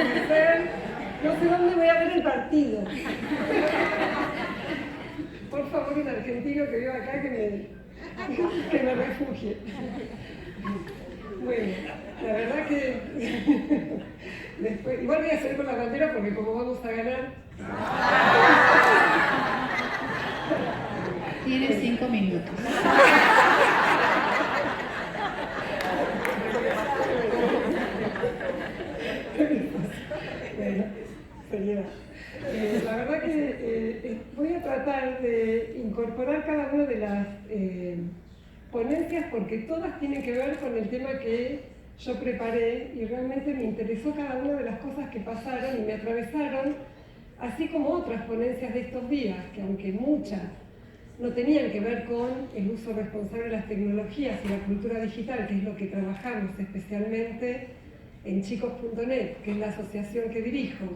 conocer, no sé dónde voy a ver el partido. Por favor, un argentino que viva acá que me refugie. Bueno, la verdad que después, igual voy a salir con la bandera porque como vamos a ganar. Tienes 5 minutos. Bueno, seriedad. La verdad que voy a tratar de incorporar cada una de las ponencias porque todas tienen que ver con el tema que yo preparé y realmente me interesó cada una de las cosas que pasaron y me atravesaron, así como otras ponencias de estos días, que aunque muchas no tenían que ver con el uso responsable de las tecnologías y la cultura digital, que es lo que trabajamos especialmente en chicos.net, que es la asociación que dirijo,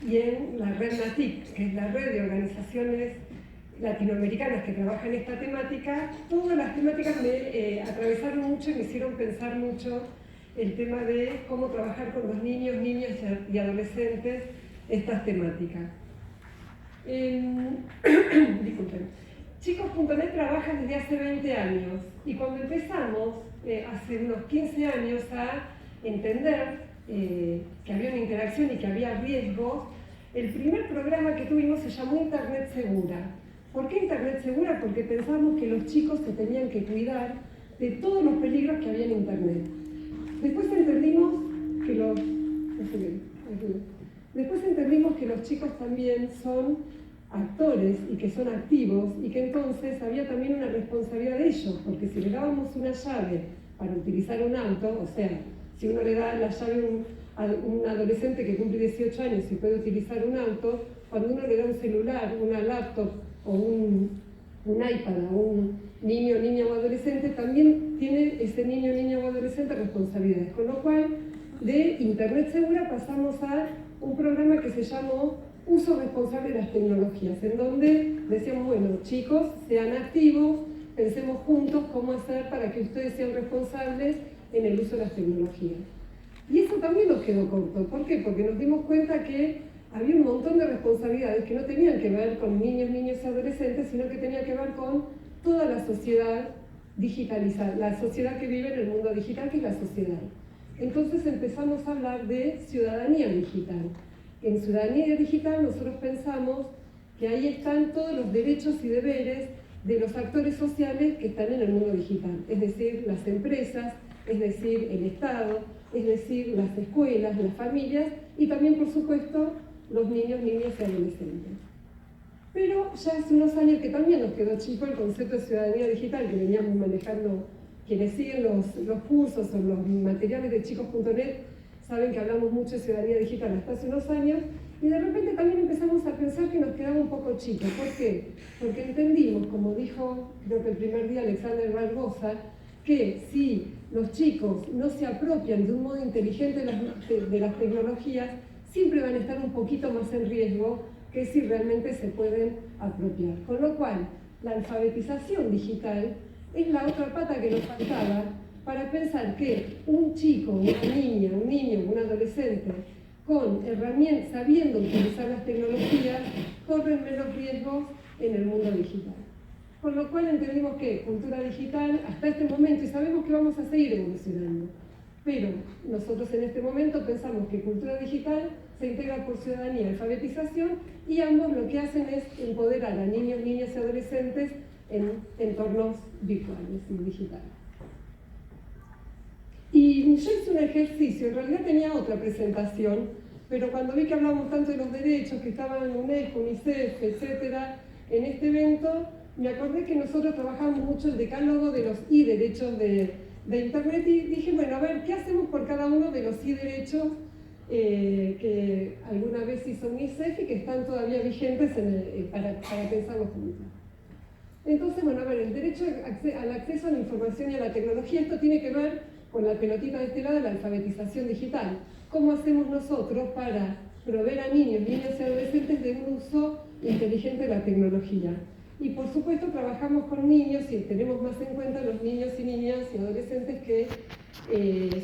y en la red NATIC, que es la red de organizaciones latinoamericanas que trabajan esta temática, todas las temáticas me atravesaron mucho y me hicieron pensar mucho el tema de cómo trabajar con los niños, niñas y adolescentes estas temáticas. Disculpen. Chicos.net trabaja desde hace 20 años y cuando empezamos, hace unos 15 años, a entender que había una interacción y que había riesgos, el primer programa que tuvimos se llamó Internet Segura. ¿Por qué Internet Segura? Porque pensamos que los chicos se tenían que cuidar de todos los peligros que había en Internet. Después entendimos que los chicos también son actores y que son activos y que entonces había también una responsabilidad de ellos, porque si le dábamos una llave para utilizar un auto, o sea, si uno le da la llave a un adolescente que cumple 18 años y puede utilizar un auto, cuando uno le da un celular, una laptop o un iPad a un niño, niña o adolescente, también tiene ese niño, niña o adolescente responsabilidades. Con lo cual, de Internet Segura pasamos a un programa que se llamó Uso Responsable de las Tecnologías, en donde decíamos, bueno, chicos, sean activos, pensemos juntos cómo hacer para que ustedes sean responsables en el uso de las tecnologías. Y eso también nos quedó corto. ¿Por qué? Porque nos dimos cuenta que había un montón de responsabilidades que no tenían que ver con niños, niñas y adolescentes, sino que tenían que ver con toda la sociedad digitalizada, la sociedad que vive en el mundo digital, que es la sociedad. Entonces empezamos a hablar de ciudadanía digital. En ciudadanía digital nosotros pensamos que ahí están todos los derechos y deberes de los actores sociales que están en el mundo digital, es decir, las empresas, es decir, el Estado, es decir, las escuelas, las familias y también, por supuesto, los niños, niñas y adolescentes. Pero ya hace unos años que también nos quedó chico el concepto de ciudadanía digital que veníamos manejando quienes siguen los cursos o los materiales de chicos.net saben que hablamos mucho de ciudadanía digital hasta hace unos años y de repente también empezamos a pensar que nos quedaba un poco chico. ¿Por qué? Porque entendimos, como dijo creo que el primer día Alexander Barbosa, que si los chicos no se apropian de un modo inteligente de las tecnologías, siempre van a estar un poquito más en riesgo que si realmente se pueden apropiar. Con lo cual, la alfabetización digital es la otra pata que nos faltaba para pensar que un chico, una niña, un niño, un adolescente con herramientas, sabiendo utilizar las tecnologías, corren menos riesgos en el mundo digital. Con lo cual entendimos que cultura digital hasta este momento, y sabemos que vamos a seguir evolucionando, pero nosotros en este momento pensamos que cultura digital se integra por ciudadanía y alfabetización y ambos lo que hacen es empoderar a niños, niñas y adolescentes en entornos virtuales y digitales. Y yo hice un ejercicio, en realidad tenía otra presentación, pero cuando vi que hablábamos tanto de los derechos que estaban en UNESCO, UNICEF, etcétera, en este evento, me acordé que nosotros trabajamos mucho el decálogo de los derechos de Internet y dije, bueno, a ver, ¿qué hacemos por cada uno de los derechos que alguna vez hizo UNICEF y que están todavía vigentes para pensarlos juntos? Entonces, bueno, a ver, el derecho al acceso a la información y a la tecnología, esto tiene que ver con la pelotita de este lado, la alfabetización digital. ¿Cómo hacemos nosotros para proveer a niños, niñas y adolescentes de un uso inteligente de la tecnología? Y por supuesto trabajamos con niños y tenemos más en cuenta los niños y niñas y adolescentes que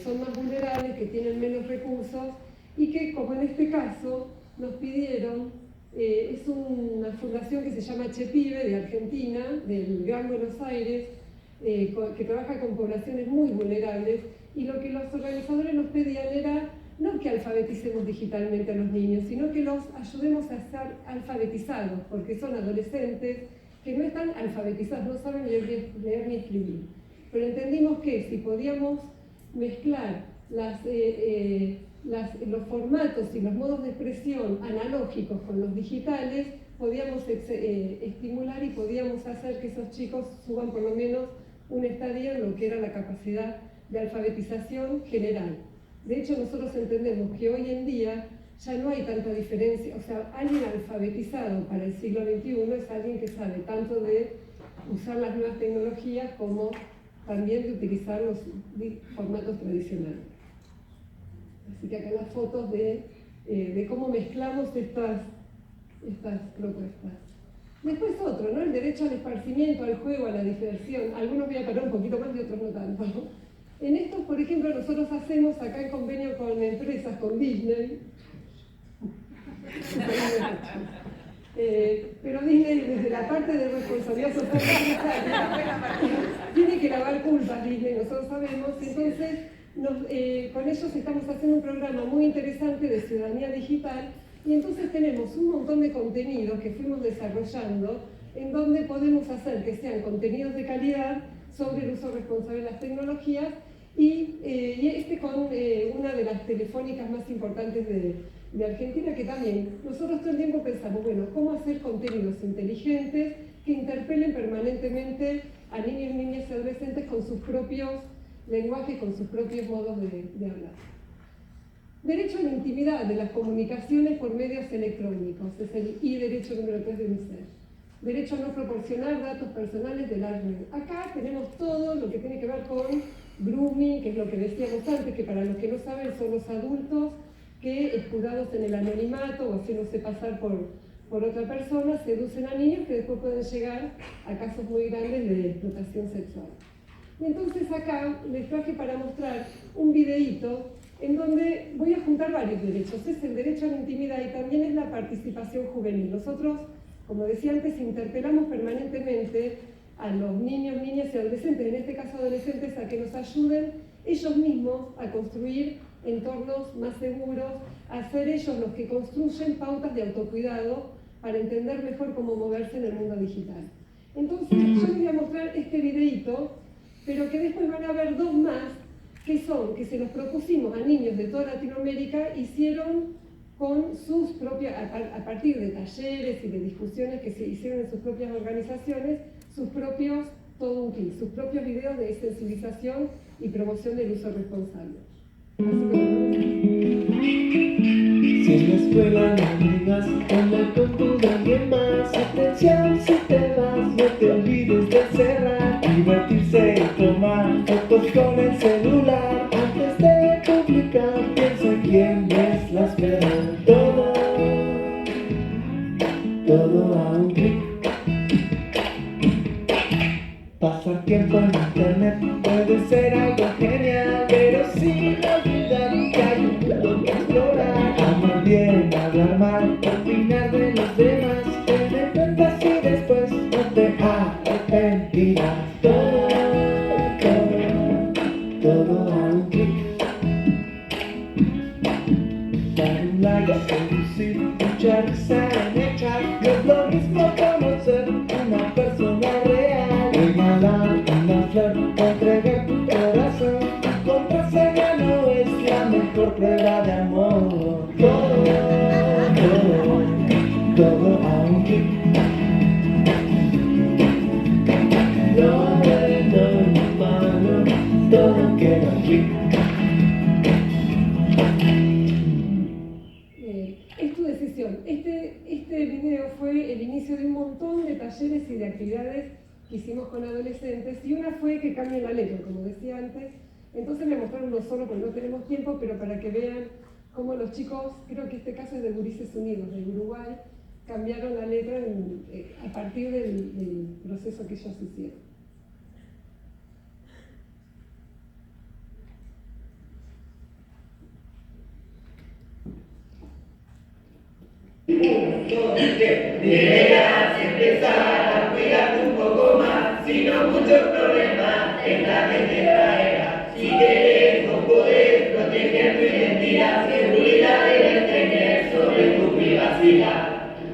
son más vulnerables, que tienen menos recursos y que, como en este caso, nos pidieron, es una fundación que se llama Chepibe, de Argentina, del Gran Buenos Aires, que trabaja con poblaciones muy vulnerables, y lo que los organizadores nos pedían era no que alfabeticemos digitalmente a los niños, sino que los ayudemos a estar alfabetizados, porque son adolescentes que no están alfabetizados, no saben leer ni escribir. Pero entendimos que si podíamos mezclar los formatos y los modos de expresión analógicos con los digitales, podíamos estimular y podíamos hacer que esos chicos suban por lo menos un estadio en lo que era la capacidad de alfabetización general. De hecho, nosotros entendemos que hoy en día ya no hay tanta diferencia, o sea, alguien alfabetizado para el siglo XXI es alguien que sabe tanto de usar las nuevas tecnologías como también de utilizar los formatos tradicionales. Así que acá las fotos de cómo mezclamos estas propuestas. Después otro, ¿no? El derecho al esparcimiento, al juego, a la diversión. Algunos voy a parar un poquito más y otros no tanto, ¿no? En estos, por ejemplo, nosotros hacemos acá en convenio con empresas, con Disney. Pero Disney, desde la parte de responsabilidad social, tiene que lavar culpas, Disney, nosotros sabemos. Entonces, con ellos estamos haciendo un programa muy interesante de ciudadanía digital, y entonces tenemos un montón de contenidos que fuimos desarrollando en donde podemos hacer que sean contenidos de calidad sobre el uso responsable de las tecnologías, y con una de las telefónicas más importantes de Argentina, que también nosotros todo el tiempo pensamos, bueno, ¿cómo hacer contenidos inteligentes que interpelen permanentemente a niños, niñas y adolescentes con sus propios lenguajes, con sus propios modos de hablar? Derecho a la intimidad de las comunicaciones por medios electrónicos, es el derecho número 3 de UNICEF. Derecho a no proporcionar datos personales de la red. Acá tenemos todo lo que tiene que ver con grooming, que es lo que decíamos antes, que para los que no saben son los adultos que, escudados en el anonimato o haciéndose pasar por otra persona, seducen a niños que después pueden llegar a casos muy grandes de explotación sexual. Y entonces acá les traje para mostrar un videíto en donde voy a juntar varios derechos. Es el derecho a la intimidad y también es la participación juvenil. Nosotros, como decía antes, interpelamos permanentemente a los niños, niñas y adolescentes, en este caso adolescentes, a que nos ayuden ellos mismos a construir entornos más seguros, a ser ellos los que construyen pautas de autocuidado para entender mejor cómo moverse en el mundo digital. Entonces, yo les voy a mostrar este videíto, pero que después van a ver dos más, que se los propusimos a niños de toda Latinoamérica, hicieron con sus propias, a partir de talleres y de discusiones que se hicieron en sus propias organizaciones, sus propios videos de sensibilización y promoción del uso responsable. Si en la escuela no llegas, en la compu de alguien más, atención si te vas, no te olvides de cerrar, divertirse y tomar fotos con el celular, antes de publicar, piensa en quiénes las verán. Todo a un clic. Pasar tiempo en internet puede ser algo genial, pero sin olvidar que hay un mundo que explorar. Amar bien, hablar mal, opinar de los demás, tener cuentas y después no te arrepentirás. Todo a un clic. Dar un like, seducir, mucha risa en el chat. No es lo mismo conocer una persona real. Regalar una flor, entregar tu corazón. Tu contraseña no es la mejor prueba de amor. Todo a un clic. Lo bueno y lo malo, todo queda aquí. Es tu decisión. Este video fue el inicio de un montón de talleres y de actividades que hicimos con adolescentes, y una fue que cambien la letra, como decía antes. Entonces me mostraron uno solo porque no tenemos tiempo, pero para que vean cómo los chicos, creo que este caso es de Gurises Unidos, de Uruguay, cambiaron la letra a partir del proceso que ellos hicieron. Deberás empezar a cuidarte un poco más, si no muchos problemas esta gente traerá. Si querés no podés proteger tu identidad, seguridad debes tener sobre tu privacidad.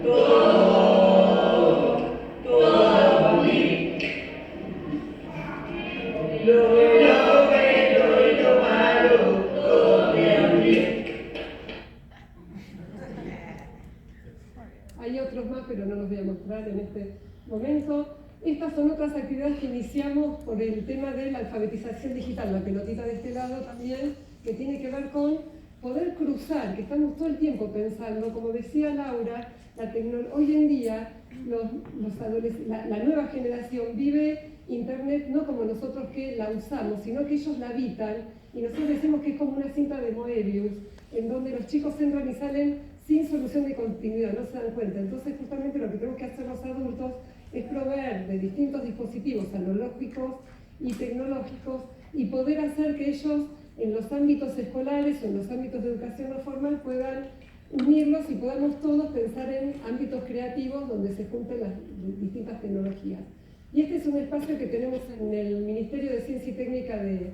Todo por mí. Lo bueno y lo malo, todo por mí. Hay otros más, pero no los voy a mostrar en este momento. Estas son otras actividades que iniciamos por el tema de la alfabetización digital, la pelotita de este lado también, que tiene que ver con poder cruzar, que estamos todo el tiempo pensando, como decía Laura, hoy en día la nueva generación vive Internet no como nosotros que la usamos, sino que ellos la habitan, y nosotros decimos que es como una cinta de Moebius, en donde los chicos entran y salen sin solución de continuidad, no se dan cuenta. Entonces justamente lo que tenemos que hacer los adultos es proveer de distintos dispositivos analógicos y tecnológicos y poder hacer que ellos en los ámbitos escolares o en los ámbitos de educación no formal puedan unirlos y podamos todos pensar en ámbitos creativos donde se junten las distintas tecnologías. Y este es un espacio que tenemos en el Ministerio de Ciencia y Técnica de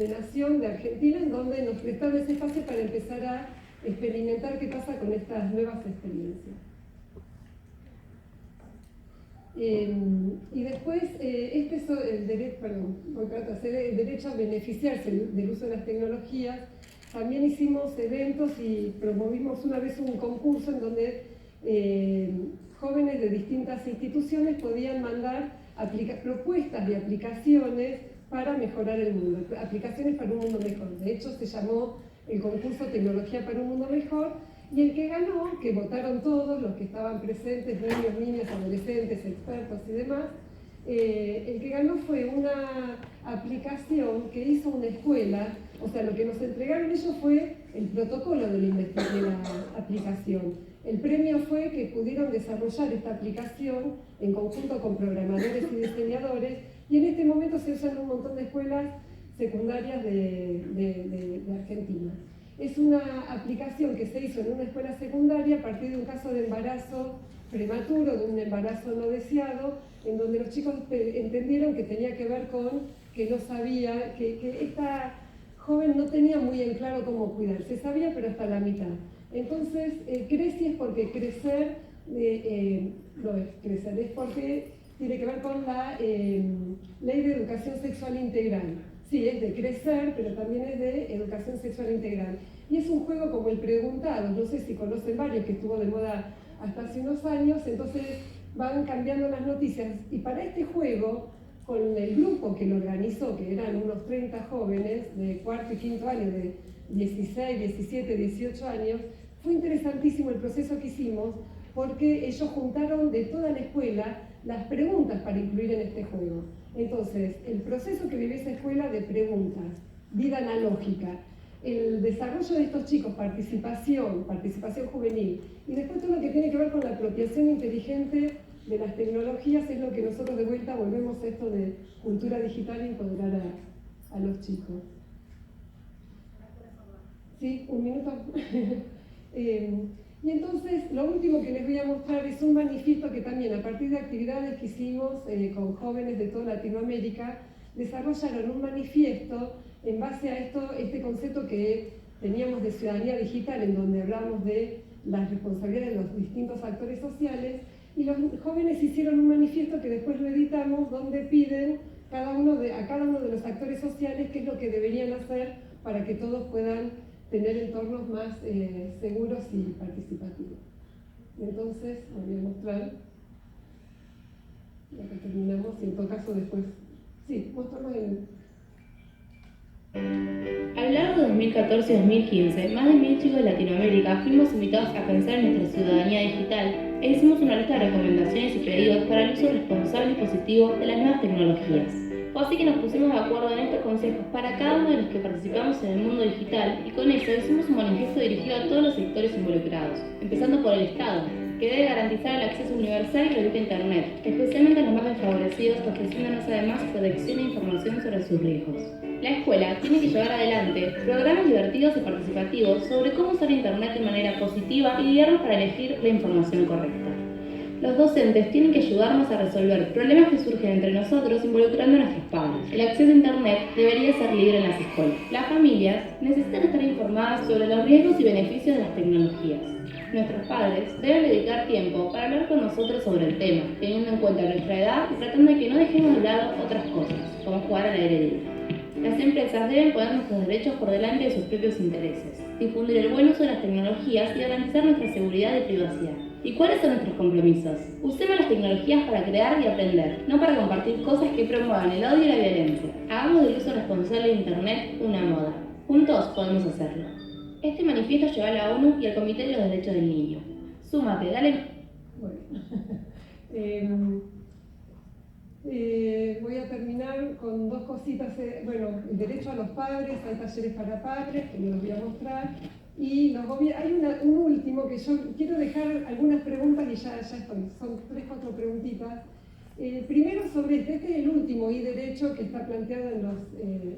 Nación de Argentina, en donde nos prestaron ese espacio para empezar a experimentar qué pasa con estas nuevas experiencias. Y después, este es el derecho a beneficiarse del uso de las tecnologías. También hicimos eventos y promovimos una vez un concurso en donde jóvenes de distintas instituciones podían mandar propuestas de aplicaciones para mejorar el mundo, aplicaciones para un mundo mejor. De hecho, se llamó el concurso Tecnología para un Mundo Mejor, y el que ganó, que votaron todos los que estaban presentes, niños, niñas, adolescentes, expertos y demás, el que ganó fue una aplicación que hizo una escuela. O sea, lo que nos entregaron ellos fue el protocolo de la aplicación. El premio fue que pudieron desarrollar esta aplicación en conjunto con programadores y diseñadores, y en este momento se usa en un montón de escuelas secundarias de Argentina. Es una aplicación que se hizo en una escuela secundaria a partir de un caso de embarazo prematuro, de un embarazo no deseado, en donde los chicos entendieron que tenía que ver con que no sabía, que esta joven no tenía muy en claro cómo cuidar, se sabía pero hasta la mitad. Entonces, CRECI es porque crecer, no es crecer, es porque tiene que ver con la Ley de Educación Sexual Integral. Sí, es de crecer, pero también es de educación sexual integral. Y es un juego como el preguntado, no sé si conocen varios, que estuvo de moda hasta hace unos años, entonces van cambiando las noticias. Y para este juego, con el grupo que lo organizó, que eran unos 30 jóvenes de cuarto y quinto año, de 16, 17, 18 años, fue interesantísimo el proceso que hicimos, porque ellos juntaron de toda la escuela las preguntas para incluir en este juego. Entonces, el proceso que vive esa escuela de preguntas, vida analógica, el desarrollo de estos chicos, participación juvenil, y después todo lo que tiene que ver con la apropiación inteligente de las tecnologías, es lo que nosotros de vuelta volvemos a esto de cultura digital y empoderar a los chicos. ¿Sí? ¿Un minuto? Y entonces, lo último que les voy a mostrar es un manifiesto que también, a partir de actividades que hicimos con jóvenes de toda Latinoamérica, desarrollaron un manifiesto en base a este concepto que teníamos de ciudadanía digital, en donde hablamos de las responsabilidades de los distintos actores sociales, y los jóvenes hicieron un manifiesto que después lo editamos, donde piden a cada uno de los actores sociales qué es lo que deberían hacer para que todos puedan tener entornos más seguros y participativos. Entonces, voy a mostrar, ya que terminamos, y en todo caso después, sí, mostramos A lo largo de 2014 y 2015, más de 1000 chicos de Latinoamérica fuimos invitados a pensar en nuestra ciudadanía digital e hicimos una lista de recomendaciones y pedidos para el uso responsable y positivo de las nuevas tecnologías. Fue así que nos pusimos de acuerdo en estos consejos para cada uno de los que participamos en el mundo digital, y con eso hicimos un manifiesto dirigido a todos los sectores involucrados, empezando por el Estado, que debe garantizar el acceso universal y gratuito a Internet, especialmente a los más desfavorecidos, ofreciéndonos además protección e información sobre sus riesgos. La escuela tiene que llevar adelante programas divertidos y participativos sobre cómo usar Internet de manera positiva y guiarnos para elegir la información correcta. Los docentes tienen que ayudarnos a resolver problemas que surgen entre nosotros involucrando a nuestros padres. El acceso a Internet debería ser libre en las escuelas. Las familias necesitan estar informadas sobre los riesgos y beneficios de las tecnologías. Nuestros padres deben dedicar tiempo para hablar con nosotros sobre el tema, teniendo en cuenta nuestra edad y tratando de que no dejemos de lado otras cosas, como jugar al aire libre. Las empresas deben poner nuestros derechos por delante de sus propios intereses, difundir el buen uso de las tecnologías y garantizar nuestra seguridad y privacidad. ¿Y cuáles son nuestros compromisos? Usemos las tecnologías para crear y aprender, no para compartir cosas que promuevan el odio y la violencia. Hagamos del uso responsable de Internet una moda. Juntos podemos hacerlo. Este manifiesto lleva a la ONU y al Comité de los Derechos del Niño. Súmate, dale. Bueno. Voy a terminar con dos cositas. Bueno, el derecho a los padres, hay talleres para padres, que me los voy a mostrar. Y hay un último que yo quiero dejar algunas preguntas y ya estoy. Son 3-4 preguntitas. Primero sobre este es el último I-Derecho que está planteado en los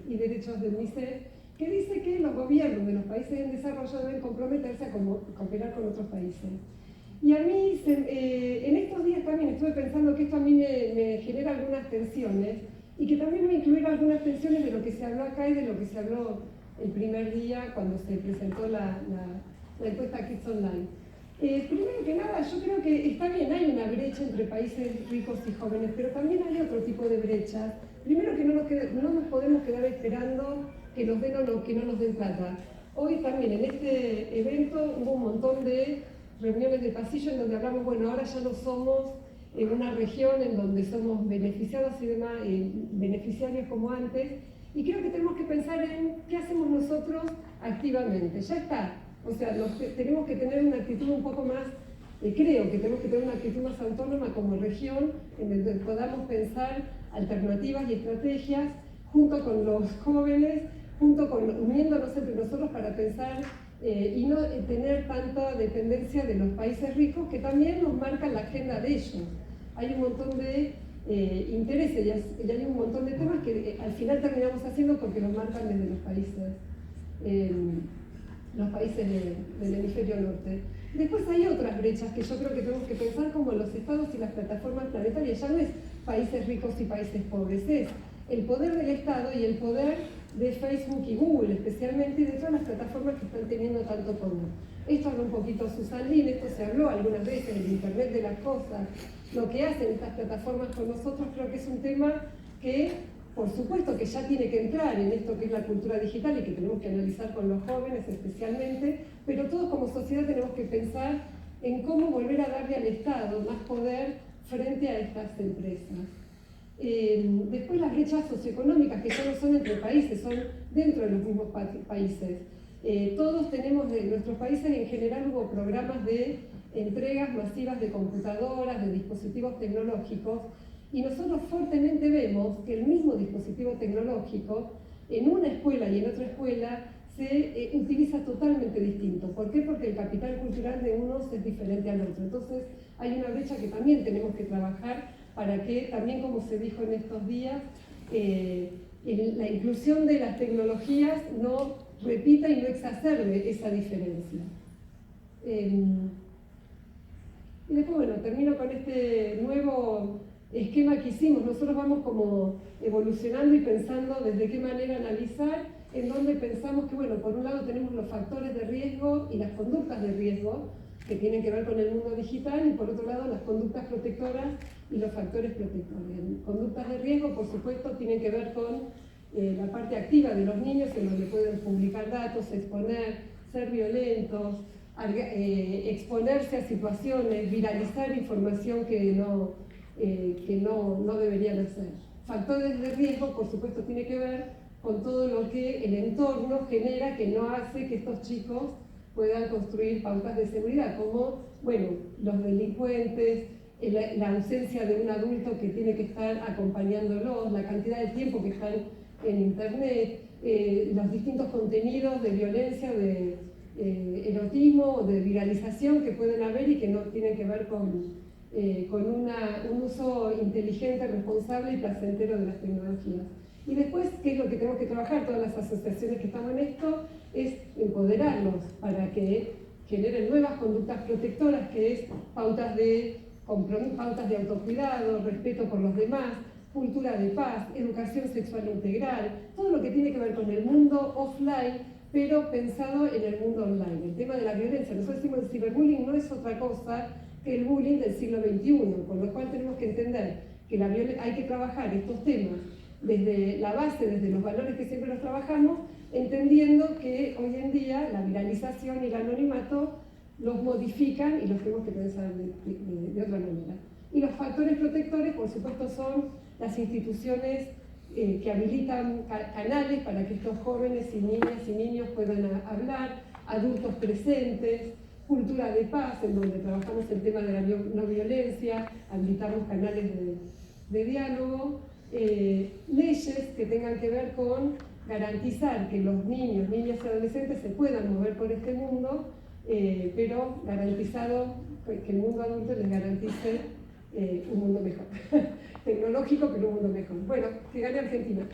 I-Derechos del MISEF, que dice que los gobiernos de los países en desarrollo deben comprometerse a cooperar con otros países. Y a mí, en estos días también estuve pensando que esto a mí me genera algunas tensiones y que también va a incluir algunas tensiones de lo que se habló acá y de lo que se habló el primer día cuando se presentó la encuesta Kids Online. Primero que nada, yo creo que está bien, hay una brecha entre países ricos y jóvenes, pero también hay otro tipo de brechas. Primero que no nos podemos quedar esperando que nos den o que no nos den plata. Hoy también en este evento hubo un montón de reuniones de pasillo en donde hablamos, bueno, ahora ya no somos en una región en donde somos beneficiados y demás, beneficiarios como antes, y creo que tenemos que pensar en qué hacemos nosotros activamente. Ya está, o sea, tenemos que tener una actitud un poco más, creo que tenemos que tener una actitud más autónoma como región, en donde podamos pensar alternativas y estrategias junto con los jóvenes, uniéndonos entre nosotros para pensar y no tener tanta dependencia de los países ricos que también nos marcan la agenda de ellos. Hay un montón de intereses y hay un montón de temas que al final terminamos haciendo porque nos marcan desde los países del hemisferio norte. Después hay otras brechas que yo creo que tenemos que pensar como los estados y las plataformas planetarias. Ya no es países ricos y países pobres, es el poder del Estado y el poder de Facebook y Google especialmente, y de todas las plataformas que están teniendo tanto poder. Esto habló un poquito Susan Lin, esto se habló algunas veces en el Internet de las cosas. Lo que hacen estas plataformas con nosotros creo que es un tema que, por supuesto, que ya tiene que entrar en esto que es la cultura digital y que tenemos que analizar con los jóvenes especialmente, pero todos como sociedad tenemos que pensar en cómo volver a darle al Estado más poder frente a estas empresas. Después las brechas socioeconómicas, que ya no son entre países, son dentro de los mismos países. Todos tenemos, de nuestros países en general hubo programas de entregas masivas de computadoras, de dispositivos tecnológicos, y nosotros fuertemente vemos que el mismo dispositivo tecnológico en una escuela y en otra escuela se utiliza totalmente distinto. ¿Por qué? Porque el capital cultural de unos es diferente al otro. Entonces hay una brecha que también tenemos que trabajar para que, también como se dijo en estos días, la inclusión de las tecnologías no repita y no exacerbe esa diferencia. Y después, bueno, termino con este nuevo esquema que hicimos. Nosotros vamos como evolucionando y pensando desde qué manera analizar, en donde pensamos que, bueno, por un lado tenemos los factores de riesgo y las conductas de riesgo, que tienen que ver con el mundo digital, y por otro lado las conductas protectoras y los factores protectores. Conductas de riesgo, por supuesto, tienen que ver con la parte activa de los niños, en donde pueden publicar datos, exponer, ser violentos, exponerse a situaciones, viralizar información que no deberían hacer. Factores de riesgo, por supuesto, tiene que ver con todo lo que el entorno genera que no hace que estos chicos puedan construir pautas de seguridad, como, bueno, los delincuentes, la ausencia de un adulto que tiene que estar acompañándolos, la cantidad de tiempo que están en Internet, los distintos contenidos de violencia, de erotismo, de viralización que pueden haber y que no tienen que ver con un uso inteligente, responsable y placentero de las tecnologías. Y después, ¿qué es lo que tenemos que trabajar? Todas las asociaciones que estamos en esto, es empoderarlos para que generen nuevas conductas protectoras, que es pautas de compromiso, pautas de autocuidado, respeto por los demás, cultura de paz, educación sexual integral, todo lo que tiene que ver con el mundo offline, pero pensado en el mundo online. El tema de la violencia, nosotros decimos el ciberbullying no es otra cosa que el bullying del siglo XXI, con lo cual tenemos que entender que hay que trabajar estos temas desde la base, desde los valores que siempre los trabajamos, entendiendo que hoy en día la viralización y el anonimato los modifican y los tenemos que pensar de otra manera. Y los factores protectores, por supuesto, son las instituciones que habilitan canales para que estos jóvenes y niñas y niños puedan hablar, adultos presentes, cultura de paz, en donde trabajamos el tema de la no violencia, habilitamos canales de diálogo, leyes que tengan que ver con garantizar que los niños, niñas y adolescentes se puedan mover por este mundo, pero garantizado que el mundo adulto les garantice un mundo mejor. Tecnológico, pero un mundo mejor. Bueno, que gane Argentina.